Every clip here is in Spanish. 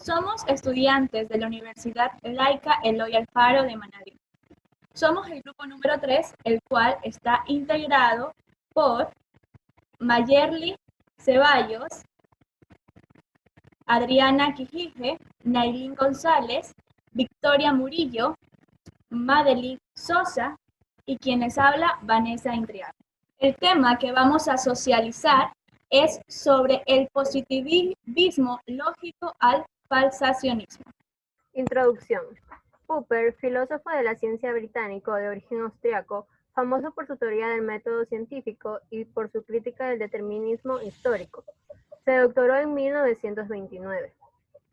Somos estudiantes de la Universidad Laica Eloy Alfaro de Manabí. Somos el grupo número 3, el cual está integrado por Mayerly Ceballos, Adriana Quijije, Nailín González, Victoria Murillo, Madeline Sosa y quienes habla Vanessa Intriago. El tema que vamos a socializar es sobre el positivismo lógico al falsacionismo. Introducción. Popper, filósofo de la ciencia británico de origen austriaco, famoso por su teoría del método científico y por su crítica del determinismo histórico, se doctoró en 1929,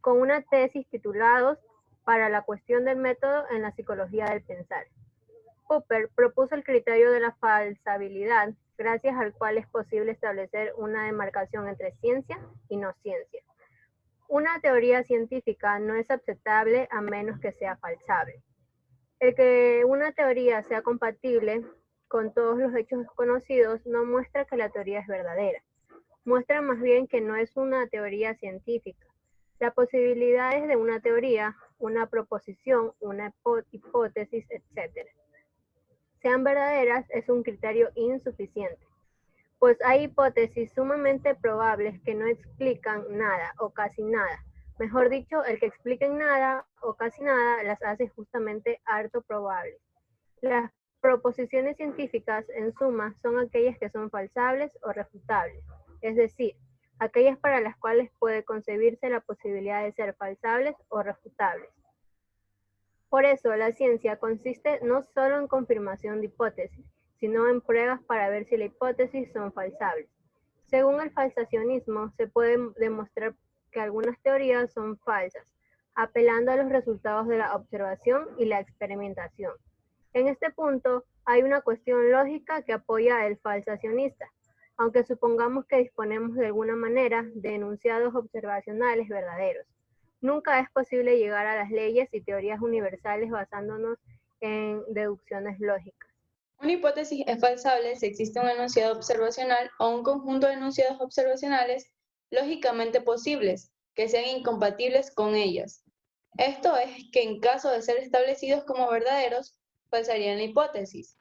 con una tesis titulada Para la cuestión del método en la psicología del pensar. Popper propuso el criterio de la falsabilidad, gracias al cual es posible establecer una demarcación entre ciencia y no ciencia. Una teoría científica no es aceptable a menos que sea falsable. El que una teoría sea compatible con todos los hechos conocidos no muestra que la teoría es verdadera. Muestra más bien que no es una teoría científica. Las posibilidades de una teoría, una proposición, una hipótesis, etc., sean verdaderas es un criterio insuficiente, pues hay hipótesis sumamente probables que no explican nada o casi nada. Mejor dicho, el que expliquen nada o casi nada las hace justamente harto probables. Las proposiciones científicas, en suma, son aquellas que son falsables o refutables, es decir, aquellas para las cuales puede concebirse la posibilidad de ser falsables o refutables. Por eso, la ciencia consiste no solo en confirmación de hipótesis, sino en pruebas para ver si las hipótesis son falsables. Según el falsacionismo, se puede demostrar que algunas teorías son falsas, apelando a los resultados de la observación y la experimentación. En este punto, hay una cuestión lógica que apoya al falsacionista, aunque supongamos que disponemos de alguna manera de enunciados observacionales verdaderos. Nunca es posible llegar a las leyes y teorías universales basándonos en deducciones lógicas. Una hipótesis es falsable si existe un enunciado observacional o un conjunto de enunciados observacionales lógicamente posibles, que sean incompatibles con ellas. Esto es que en caso de ser establecidos como verdaderos, falsarían la hipótesis.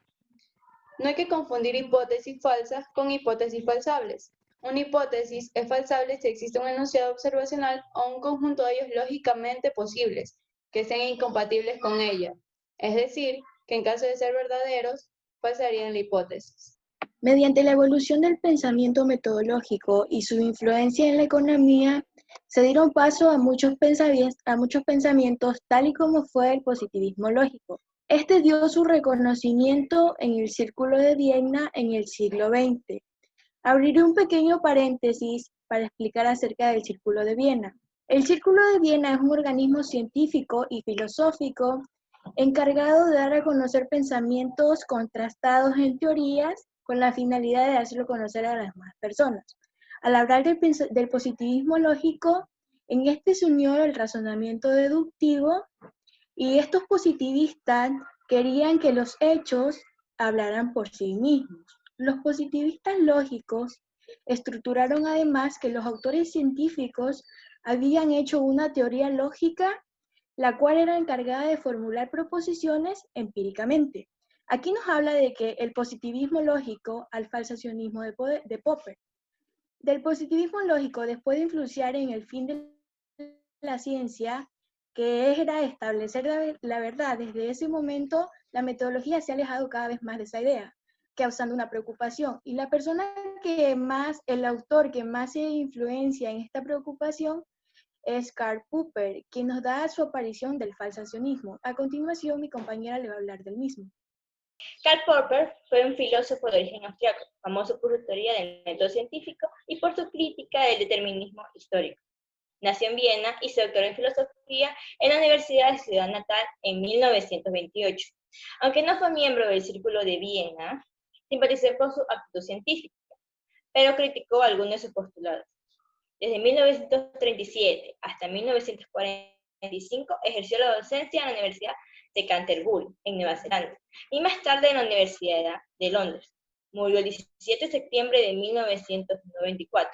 No hay que confundir hipótesis falsas con hipótesis falsables. Una hipótesis es falsable si existe un enunciado observacional o un conjunto de ellos lógicamente posibles, que sean incompatibles con ella. Es decir, que en caso de ser verdaderos, falsarían la hipótesis. Mediante la evolución del pensamiento metodológico y su influencia en la economía, se dieron paso a muchos pensamientos tal y como fue el positivismo lógico. Este dio su reconocimiento en el Círculo de Viena en el siglo XX. Abriré un pequeño paréntesis para explicar acerca del Círculo de Viena. El Círculo de Viena es un organismo científico y filosófico encargado de dar a conocer pensamientos contrastados en teorías con la finalidad de hacerlo conocer a las demás personas. Al hablar del positivismo lógico, en este se unió el razonamiento deductivo y estos positivistas querían que los hechos hablaran por sí mismos. Los positivistas lógicos estructuraron además que los autores científicos habían hecho una teoría lógica, la cual era encargada de formular proposiciones empíricamente. Aquí nos habla de que el positivismo lógico al falsacionismo de Popper. Del positivismo lógico, después de influenciar en el fin de la ciencia, que era establecer la verdad, desde ese momento la metodología se ha alejado cada vez más de esa idea, causando una preocupación. Y la persona el autor que más se influencia en esta preocupación es Karl Popper, quien nos da su aparición del falsacionismo. A continuación, mi compañera le va a hablar del mismo. Karl Popper fue un filósofo de origen austriaco, famoso por su teoría del método científico y por su crítica del determinismo histórico. Nació en Viena y se doctoró en filosofía en la Universidad de su ciudad natal en 1928. Aunque no fue miembro del Círculo de Viena, simpatizó por su actitud científica, pero criticó algunos de sus postulados. Desde 1937 hasta 1945 ejerció la docencia en la Universidad de Canterbury, en Nueva Zelanda, y más tarde en la Universidad de Londres. Murió el 17 de septiembre de 1994.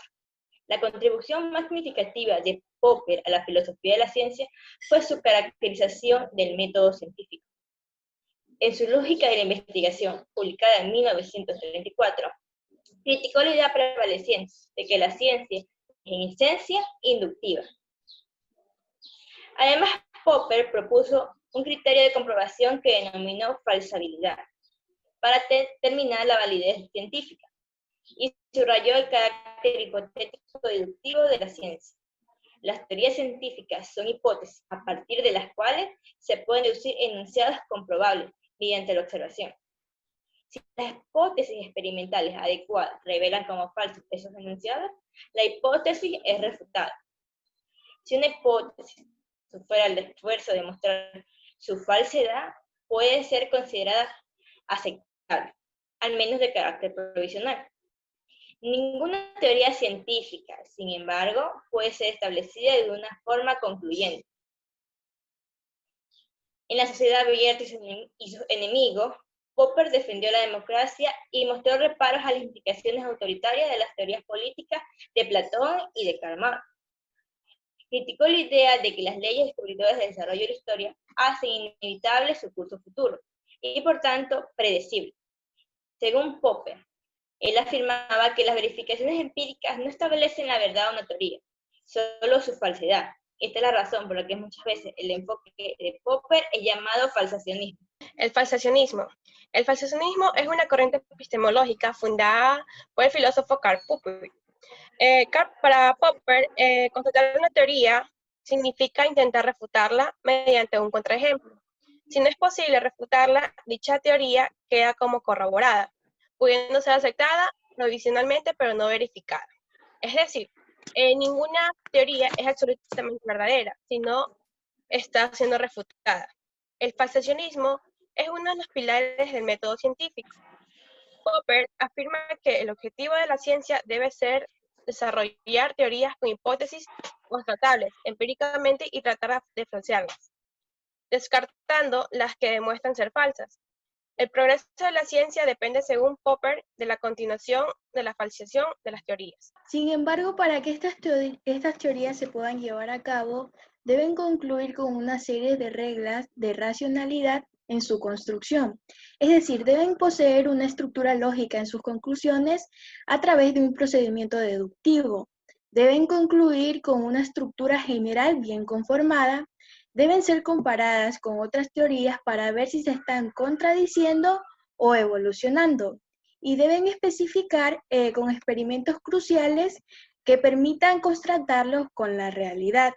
La contribución más significativa de Popper a la filosofía de la ciencia fue su caracterización del método científico. En su Lógica de la Investigación, publicada en 1934, criticó la idea prevaleciente de que la ciencia es en esencia inductiva. Además, Popper propuso un criterio de comprobación que denominó falsabilidad para determinar la validez científica y subrayó el carácter hipotético deductivo de la ciencia. Las teorías científicas son hipótesis a partir de las cuales se pueden deducir enunciados comprobables mediante la observación. Si las hipótesis experimentales adecuadas revelan como falsos esos enunciados, la hipótesis es refutada. Si una hipótesis supera el esfuerzo de mostrar su falsedad, puede ser considerada aceptable, al menos de carácter provisional. Ninguna teoría científica, sin embargo, puede ser establecida de una forma concluyente. En La sociedad abierta y sus enemigos, Popper defendió la democracia y mostró reparos a las implicaciones autoritarias de las teorías políticas de Platón y de Karl Marx. Criticó la idea de que las leyes descubridoras del desarrollo de la historia hacen inevitable su curso futuro y, por tanto, predecible. Según Popper, él afirmaba que las verificaciones empíricas no establecen la verdad de una teoría, solo su falsedad. Esta es la razón por la que muchas veces el enfoque de Popper es llamado falsacionismo. El falsacionismo. El falsacionismo es una corriente epistemológica fundada por el filósofo Karl Popper. Para Popper, constatar una teoría significa intentar refutarla mediante un contraejemplo. Si no es posible refutarla, dicha teoría queda como corroborada, pudiendo ser aceptada provisionalmente pero no verificada. Es decir, ninguna teoría es absolutamente verdadera, si no está siendo refutada. El falsacionismo es uno de los pilares del método científico. Popper afirma que el objetivo de la ciencia debe ser desarrollar teorías con hipótesis constatables empíricamente y tratar de falsearlas, descartando las que demuestran ser falsas. El progreso de la ciencia depende, según Popper, de la continuación de la falseación de las teorías. Sin embargo, para que estas teorías se puedan llevar a cabo, deben concluir con una serie de reglas de racionalidad en su construcción. Es decir, deben poseer una estructura lógica en sus conclusiones a través de un procedimiento deductivo. Deben concluir con una estructura general bien conformada. Deben ser comparadas con otras teorías para ver si se están contradiciendo o evolucionando. Y deben especificar con experimentos cruciales que permitan contrastarlos con la realidad.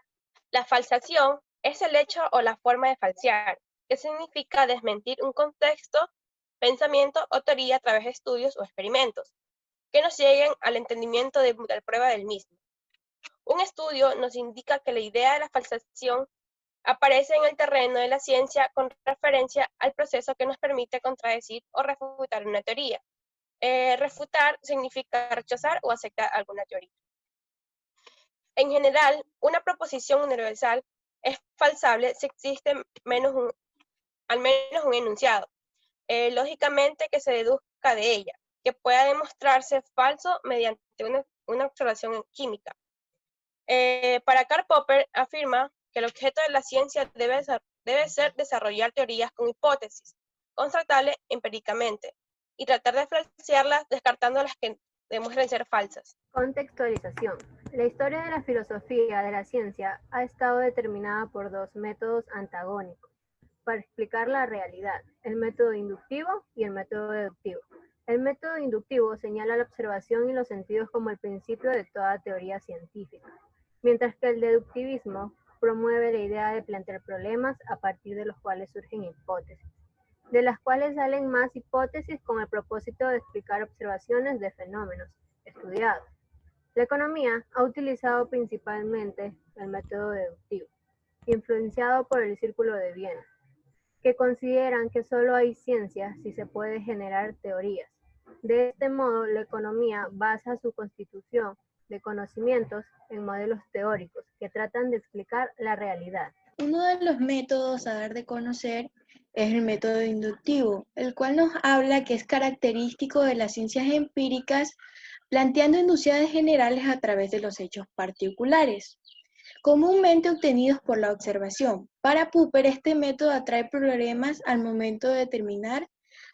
La falsación es el hecho o la forma de falsear, que significa desmentir un contexto, pensamiento o teoría a través de estudios o experimentos, que nos lleguen al entendimiento de la prueba del mismo. Un estudio nos indica que la idea de la falsación aparece en el terreno de la ciencia con referencia al proceso que nos permite contradecir o refutar una teoría. Refutar significa rechazar o aceptar alguna teoría. En general, una proposición universal es falsable si existe al menos un enunciado, lógicamente que se deduzca de ella, que pueda demostrarse falso mediante una observación química. Para Karl Popper afirma que el objeto de la ciencia debe ser desarrollar teorías con hipótesis, constatables empíricamente, y tratar de falsearlas descartando las que demuestren ser falsas. Contextualización. La historia de la filosofía de la ciencia ha estado determinada por dos métodos antagónicos para explicar la realidad, el método inductivo y el método deductivo. El método inductivo señala la observación y los sentidos como el principio de toda teoría científica, mientras que el deductivismo promueve la idea de plantear problemas a partir de los cuales surgen hipótesis, de las cuales salen más hipótesis con el propósito de explicar observaciones de fenómenos estudiados. La economía ha utilizado principalmente el método deductivo, influenciado por el Círculo de Viena, que consideran que solo hay ciencia si se puede generar teorías. De este modo, la economía basa su constitución de conocimientos en modelos teóricos que tratan de explicar la realidad. Uno de los métodos a dar de conocer es el método inductivo, el cual nos habla que es característico de las ciencias empíricas planteando enunciados generales a través de los hechos particulares, comúnmente obtenidos por la observación. Para Popper, este método atrae problemas al momento de determinar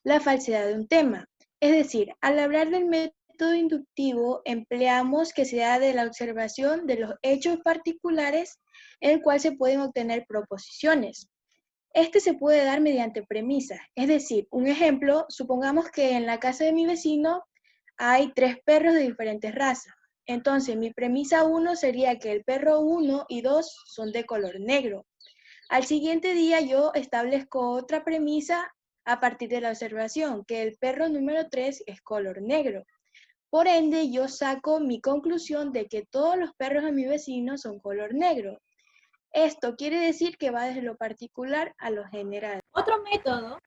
la falsedad de un tema. Es decir, al hablar del método inductivo, empleamos que sea de la observación de los hechos particulares en el cual se pueden obtener proposiciones. Este se puede dar mediante premisas, es decir, un ejemplo, supongamos que en la casa de mi vecino hay 3 perros de diferentes razas. Entonces, mi premisa 1 sería que el perro 1 y 2 son de color negro. Al siguiente día yo establezco otra premisa a partir de la observación, que el perro número 3 es color negro. Por ende, yo saco mi conclusión de que todos los perros de mi vecino son color negro. Esto quiere decir que va desde lo particular a lo general. Otro método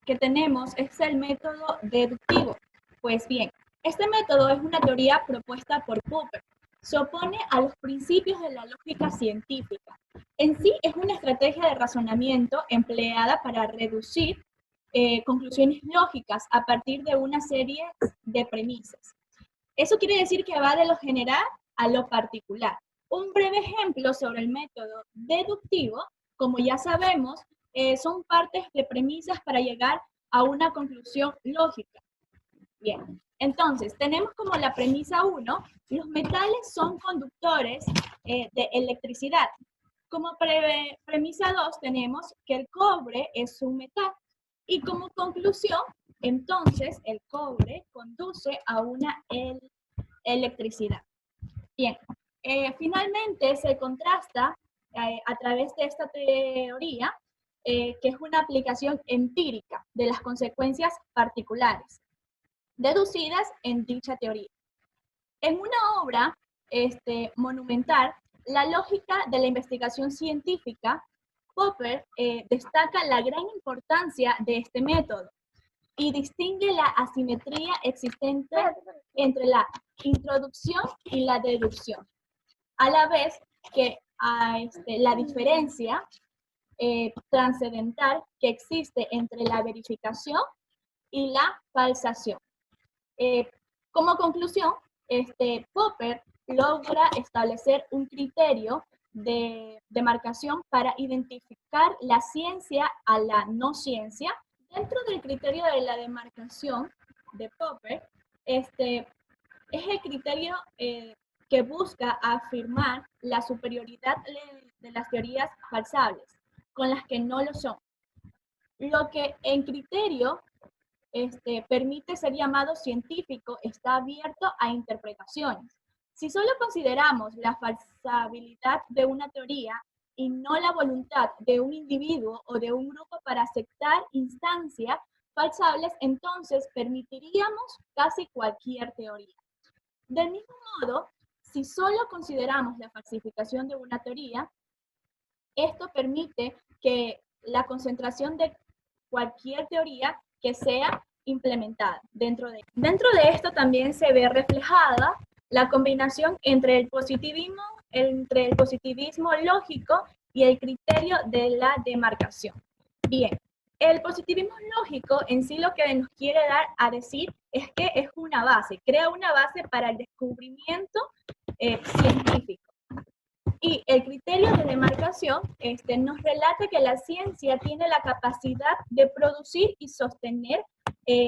que tenemos es el método deductivo. Pues bien, este método es una teoría propuesta por Popper. Se opone a los principios de la lógica científica. En sí es una estrategia de razonamiento empleada para reducir conclusiones lógicas a partir de una serie de premisas. Eso quiere decir que va de lo general a lo particular. Un breve ejemplo sobre el método deductivo, como ya sabemos, son partes de premisas para llegar a una conclusión lógica. Bien, entonces tenemos como la premisa 1, los metales son conductores de electricidad. Como premisa 2 tenemos que el cobre es un metal. Y como conclusión, entonces el cobre conduce a una electricidad. Bien, finalmente se contrasta a través de esta teoría, que es una aplicación empírica de las consecuencias particulares, deducidas en dicha teoría. En una obra monumental, La lógica de la investigación científica, Popper destaca la gran importancia de este método y distingue la asimetría existente entre la introducción y la deducción, a la vez que la diferencia trascendental que existe entre la verificación y la falsación. Como conclusión, Popper logra establecer un criterio de demarcación para identificar la ciencia a la no ciencia. Dentro del criterio de la demarcación de Popper, es el criterio que busca afirmar la superioridad de las teorías falsables con las que no lo son. Lo que en criterio permite ser llamado científico está abierto a interpretaciones. Si solo consideramos la falsabilidad de una teoría y no la voluntad de un individuo o de un grupo para aceptar instancias falsables, entonces permitiríamos casi cualquier teoría. Del mismo modo, si solo consideramos la falsificación de una teoría, esto permite que la concentración de cualquier teoría que sea implementada dentro de esto también se ve reflejada la combinación entre el positivismo lógico y el criterio de la demarcación. Bien, el positivismo lógico en sí lo que nos quiere dar a decir es que es una base, crea una base para el descubrimiento científico. Y el criterio de demarcación nos relata que la ciencia tiene la capacidad de producir y sostener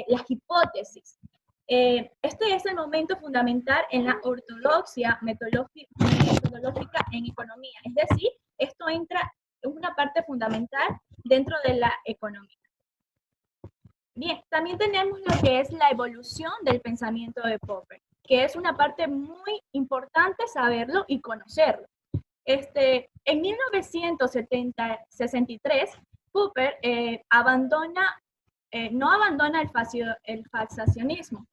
las hipótesis. Este es el momento fundamental en la ortodoxia metodológica en economía. Es decir, esto entra en una parte fundamental dentro de la economía. Bien, también tenemos lo que es la evolución del pensamiento de Popper, que es una parte muy importante saberlo y conocerlo. En 1963, Popper no abandona el falsacionismo,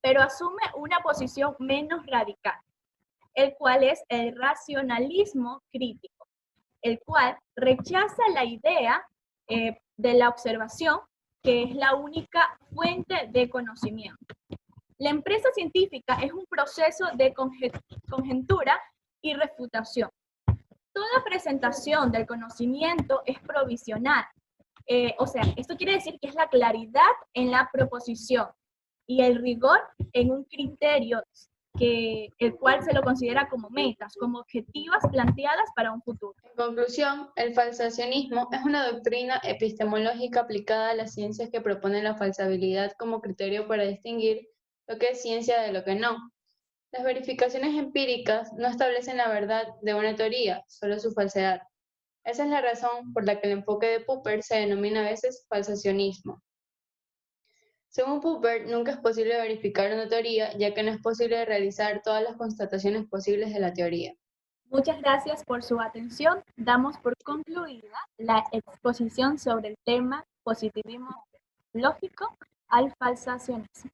pero asume una posición menos radical, el cual es el racionalismo crítico, el cual rechaza la idea de la observación, que es la única fuente de conocimiento. La empresa científica es un proceso de conjetura y refutación. Toda presentación del conocimiento es provisional. O sea, esto quiere decir que es la claridad en la proposición. y el rigor en un criterio el cual se lo considera como metas, como objetivos planteadas para un futuro. En conclusión, el falsacionismo es una doctrina epistemológica aplicada a las ciencias que propone la falsabilidad como criterio para distinguir lo que es ciencia de lo que no. Las verificaciones empíricas no establecen la verdad de una teoría, solo su falsedad. Esa es la razón por la que el enfoque de Popper se denomina a veces falsacionismo. Según Popper, nunca es posible verificar una teoría, ya que no es posible realizar todas las constataciones posibles de la teoría. Muchas gracias por su atención. Damos por concluida la exposición sobre el tema positivismo lógico al falsacionismo.